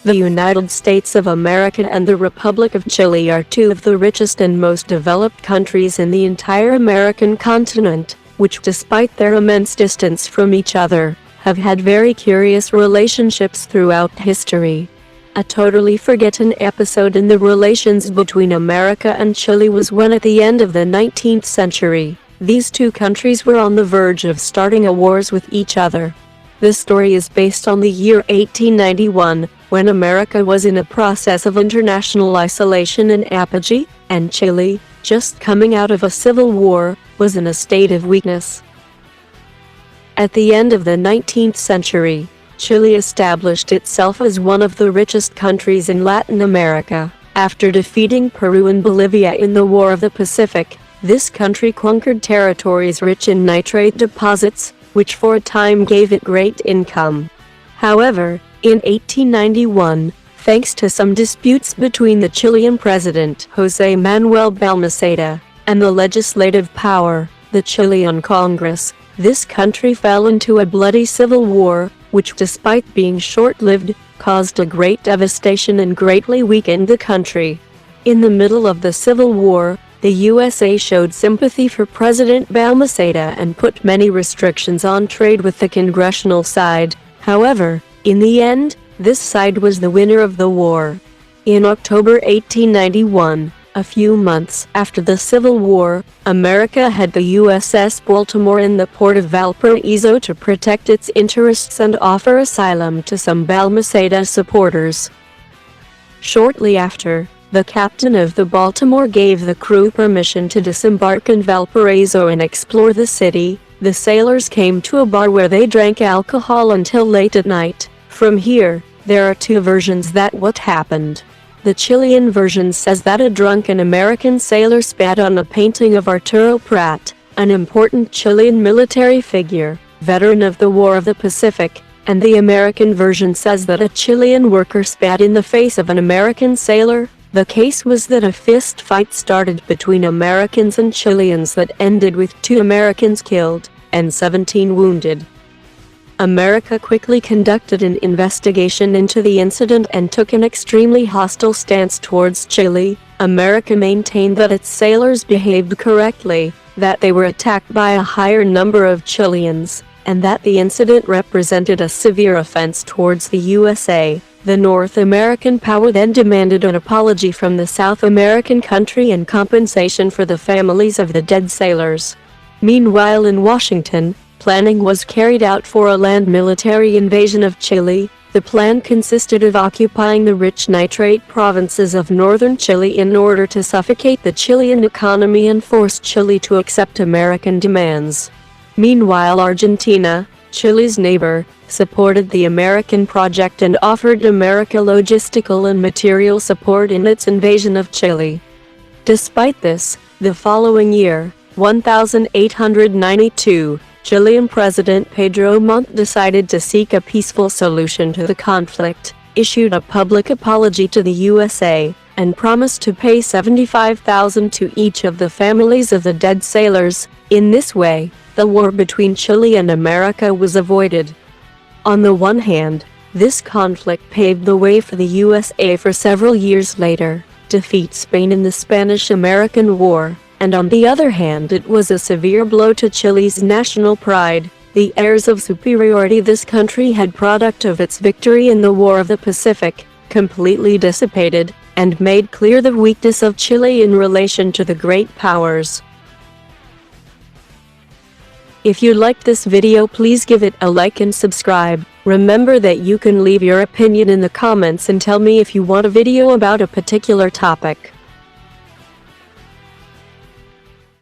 The United States of America and the Republic of Chile are two of the richest and most developed countries in the entire American continent, which despite their immense distance from each other, have had very curious relationships throughout history. A totally forgotten episode in the relations between America and Chile was when at the end of the 19th century, these two countries were on the verge of starting a wars with each other. This story is based on the year 1891, when America was in a process of international isolation and apogee, and Chile, just coming out of a civil war, was in a state of weakness. At the end of the 19th century, Chile established itself as one of the richest countries in Latin America. After defeating Peru and Bolivia in the War of the Pacific, this country conquered territories rich in nitrate deposits, which for a time gave it great income. However, in 1891, thanks to some disputes between the Chilean president José Manuel Balmaceda and the legislative power, the Chilean Congress, this country fell into a bloody civil war, which despite being short-lived, caused a great devastation and greatly weakened the country. In the middle of the civil war, the USA showed sympathy for President Balmaceda and put many restrictions on trade with the congressional side. However, in the end, this side was the winner of the war. In October 1891, a few months after the Civil War, America had the USS Baltimore in the port of Valparaiso to protect its interests and offer asylum to some Balmaceda supporters. Shortly after, the captain of the Baltimore gave the crew permission to disembark in Valparaiso and explore the city. The sailors came to a bar where they drank alcohol until late at night. From here, there are two versions that what happened. The Chilean version says that a drunken American sailor spat on a painting of Arturo Prat, an important Chilean military figure, veteran of the War of the Pacific, and the American version says that a Chilean worker spat in the face of an American sailor. The case was that a fist fight started between Americans and Chileans that ended with 2 Americans killed and 17 wounded. America quickly conducted an investigation into the incident and took an extremely hostile stance towards Chile. America maintained that its sailors behaved correctly, that they were attacked by a higher number of Chileans, and that the incident represented a severe offense towards the USA. The North American power then demanded an apology from the South American country and compensation for the families of the dead sailors. Meanwhile in Washington, planning was carried out for a land military invasion of Chile. The plan consisted of occupying the rich nitrate provinces of northern Chile in order to suffocate the Chilean economy and force Chile to accept American demands. Meanwhile Argentina, Chile's neighbor, supported the American project and offered America logistical and material support in its invasion of Chile. Despite this, the following year, 1892, Chilean President Pedro Montt decided to seek a peaceful solution to the conflict, issued a public apology to the USA, and promised to pay $75,000 to each of the families of the dead sailors. In this way, the war between Chile and America was avoided. On the one hand, this conflict paved the way for the USA for several years later, defeat Spain in the Spanish-American War, and on the other hand it was a severe blow to Chile's national pride, the airs of superiority this country had product of its victory in the War of the Pacific, completely dissipated, and made clear the weakness of Chile in relation to the great powers. If you liked this video, please give it a like and subscribe. Remember that you can leave your opinion in the comments and tell me if you want a video about a particular topic.